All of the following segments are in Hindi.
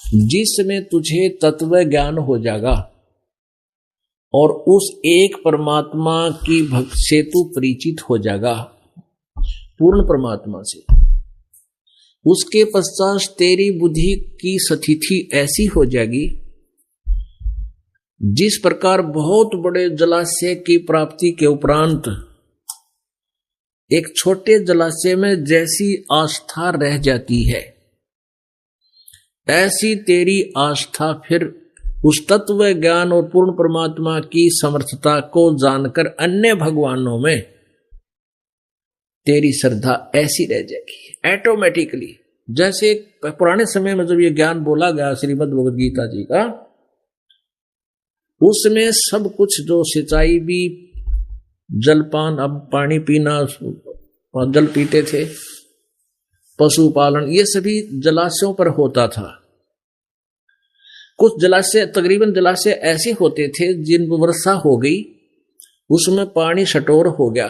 जिसमें तुझे तत्व ज्ञान हो जाएगा और उस एक परमात्मा की भक्ति से तू परिचित हो जाएगा, पूर्ण परमात्मा से। उसके पश्चात तेरी बुद्धि की स्थिति ऐसी हो जाएगी जिस प्रकार बहुत बड़े जलाशय की प्राप्ति के उपरांत एक छोटे जलाशय में जैसी आस्था रह जाती है, ऐसी तेरी आस्था फिर उस तत्व ज्ञान और पूर्ण परमात्मा की समर्थता को जानकर अन्य भगवानों में तेरी श्रद्धा ऐसी रह जाएगी ऑटोमेटिकली। जैसे पुराने समय में जब ये ज्ञान बोला गया श्रीमद् भगवद गीता जी का, उसमें सब कुछ जो सिंचाई भी, जलपान, अब पानी पीना और जल पीते थे, पशुपालन, ये सभी जलाशयों पर होता था। कुछ जलाशय, तकरीबन जलाशय ऐसे होते थे जिन वर्षा हो गई, उसमें पानी शटोर हो गया,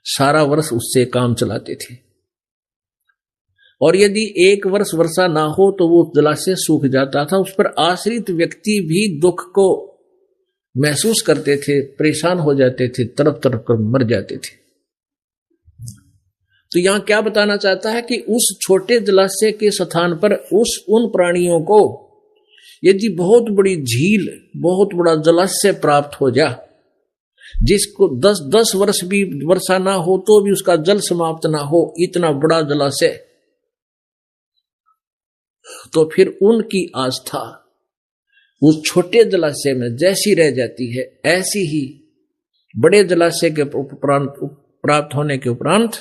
सारा वर्ष उससे काम चलाते थे। और यदि एक वर्ष वर्षा ना हो तो वो जलाशय सूख जाता था। उस पर आश्रित व्यक्ति भी दुख को महसूस करते थे, परेशान हो जाते थे, तरफ तरफ कर मर जाते थे। तो यहां क्या बताना चाहता है कि उस छोटे जलाशय के स्थान पर उन प्राणियों को यदि बहुत बड़ी झील, बहुत बड़ा जलाशय प्राप्त हो जा, जिसको 10 वर्ष भी वर्षा ना हो तो भी उसका जल समाप्त ना हो, इतना बड़ा जलाशय, तो फिर उनकी आस्था उस छोटे जलाशय में जैसी रह जाती है, ऐसी ही बड़े जलाशय के प्राप्त होने के उपरांत।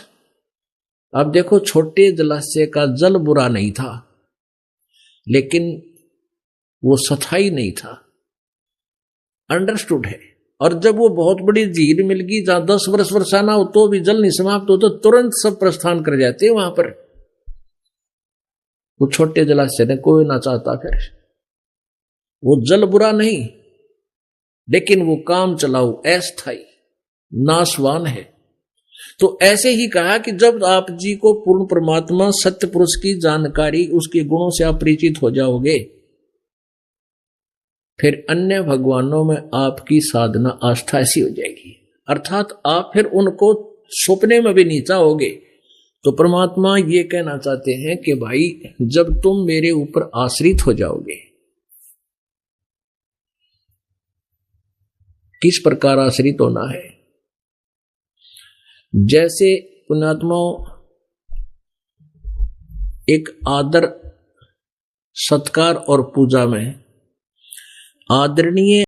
अब देखो, छोटे जलाशय का जल बुरा नहीं था, लेकिन वो स्थायी नहीं था, अंडरस्टूड है। और जब वो बहुत बड़ी झील मिल गई जहां 10 वर्ष वर्षा ना हो तो भी जल नहीं समाप्त हो, तो तुरंत सब प्रस्थान कर जाते हैं वहां पर। वो छोटे जलाशय ने कोई ना चाहता, फिर वो जल बुरा नहीं, लेकिन वो काम चलाऊ, अस्थायी, नाशवान है। तो ऐसे ही कहा कि जब आप जी को पूर्ण परमात्मा सत्य पुरुष की जानकारी, उसके गुणों से आप परिचित हो जाओगे, फिर अन्य भगवानों में आपकी साधना आस्था ऐसी हो जाएगी, अर्थात आप फिर उनको सपने में भी नहीं चाहोगे। तो परमात्मा ये कहना चाहते हैं कि भाई, जब तुम मेरे ऊपर आश्रित हो जाओगे, किस प्रकार आश्रित होना है? जैसे पुण्यात्माओं, एक आदर, सत्कार और पूजा में आदरणीय